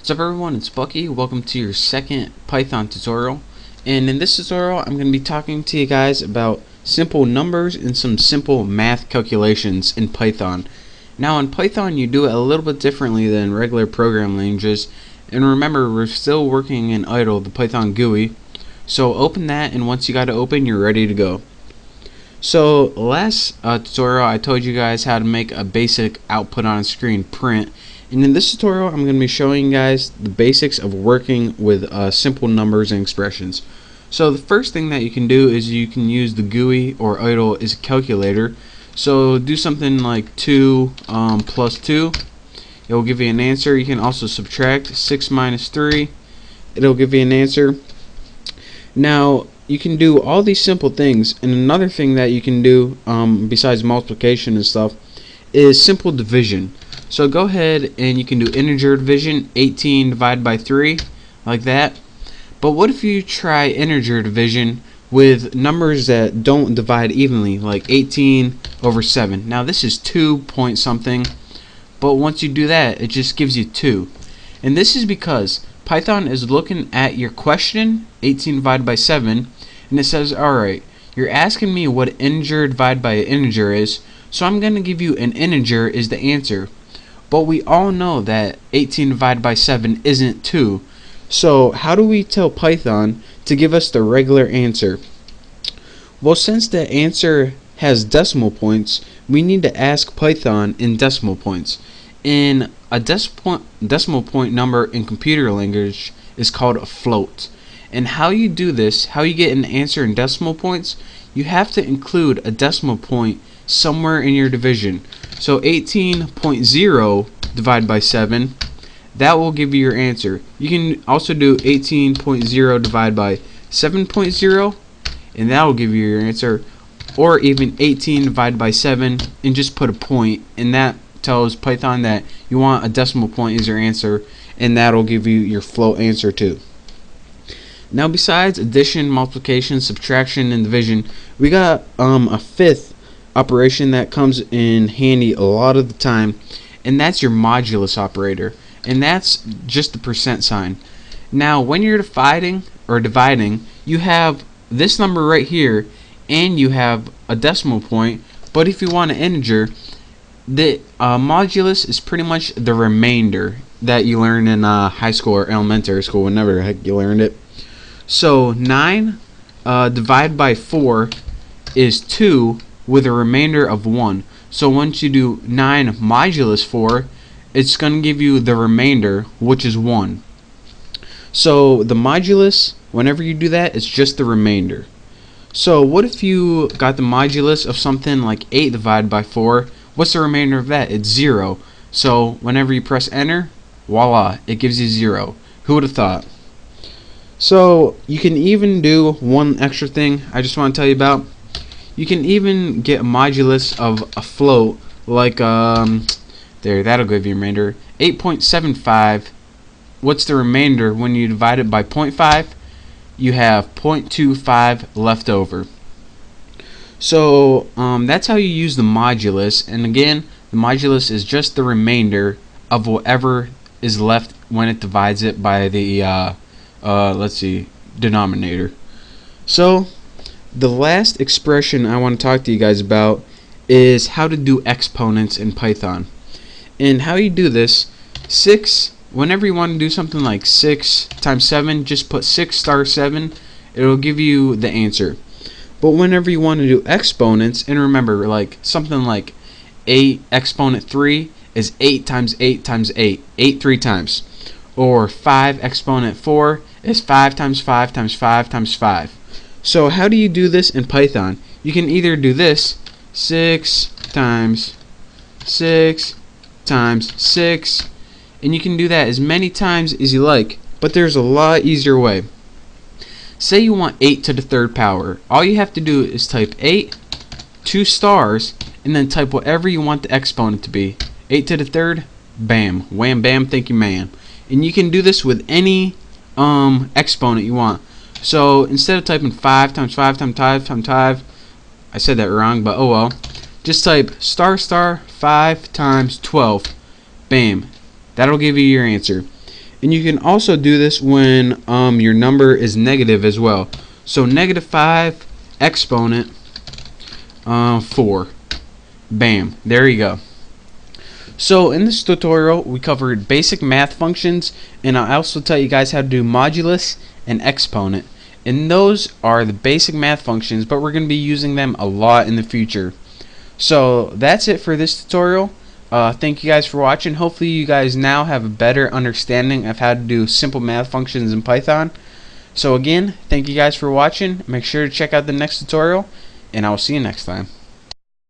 What's up everyone, it's Bucky. Welcome to your second Python tutorial. And in this tutorial I'm going to be talking to you guys about simple numbers and some simple math calculations in Python. Now in Python you do it a little bit differently than regular programming languages. And remember, we're still working in idle, the Python GUI. So open that, and once you got it open, you're ready to go. So last tutorial I told you guys how to make a basic output on a screen print. And in this tutorial I'm going to be showing you guys the basics of working with simple numbers and expressions. So the first thing that you can do is you can use the GUI or idle as a calculator. So do something like 2 plus 2. It will give you an answer. You can also subtract 6 minus 3. It'll give you an answer. Now you can do all these simple things, and another thing that you can do besides multiplication and stuff is simple division. So go ahead and you can do integer division, 18 divided by 3, like that. But what if you try integer division with numbers that don't divide evenly, like 18 over 7? Now this is 2 point something, but once you do that, it just gives you 2. And this is because Python is looking at your question, 18 divided by 7, and it says, alright, you're asking me what integer divided by an integer is, so I'm going to give you an integer is the answer. But we all know that 18 divided by 7 isn't 2. So how do we tell Python to give us the regular answer? Well, since the answer has decimal points, we need to ask Python in decimal points. In a decimal point number in computer language is called a float. And how you do this, how you get an answer in decimal points, you have to include a decimal point somewhere in your division. So 18.0 divided by 7, that will give you your answer. You can also do 18.0 divided by 7.0, and that will give you your answer. Or even 18 divided by 7 and just put a point, and that tells Python that you want a decimal point as your answer, and that'll give you your float answer too. Now besides addition, multiplication, subtraction, and division, we got a fifth operation that comes in handy a lot of the time, and that's your modulus operator, and that's just the percent sign. Now when you're dividing, you have this number right here and you have a decimal point, but if you want an integer, the modulus is pretty much the remainder that you learn in high school or elementary school, whenever the heck you learned it. So 9 divided by 4 is 2 with a remainder of 1. So once you do 9 modulus 4, it's going to give you the remainder, which is 1. So the modulus, whenever you do that, it's just the remainder. So what if you got the modulus of something like 8 divided by 4? What's the remainder of that? It's 0. So whenever you press enter, voila, it gives you 0. Who would have thought? So you can even do one extra thing I just want to tell you about. You can even get a modulus of a float, like there, that'll give you a remainder. 8.75. What's the remainder when you divide it by 0.5? You have 0.25 left over. So that's how you use the modulus, and again, the modulus is just the remainder of whatever is left when it divides it by the let's see, denominator. So the last expression I want to talk to you guys about is how to do exponents in Python. And how you do this, 6, whenever you want to do something like 6 times 7, just put 6 star 7, it'll give you the answer. But whenever you want to do exponents, and remember, like something like 8 exponent 3 is 8 times 8 times 8, 8 3 times. Or 5 exponent 4 is 5 times 5 times 5 times 5. So how do you do this in Python? You can either do this, 6 times 6 times 6, and you can do that as many times as you like, but there's a lot easier way. Say you want 8 to the third power. All you have to do is type 8, 2 stars, and then type whatever you want the exponent to be. 8 to the third, bam, wham bam, thank you ma'am. And you can do this with any exponent you want. So instead of typing 5 times 5 times 5 times 5, I said that wrong, but oh well, just type star star 5 times 12, bam, that'll give you your answer. And you can also do this when your number is negative as well. So -5 exponent 4. Bam, there you go. So in this tutorial we covered basic math functions, and I also tell you guys how to do modulus and exponent. And those are the basic math functions, but we're going to be using them a lot in the future. So that's it for this tutorial. Thank you guys for watching. Hopefully you guys now have a better understanding of how to do simple math functions in Python. So again, thank you guys for watching. Make sure to check out the next tutorial, and I will see you next time.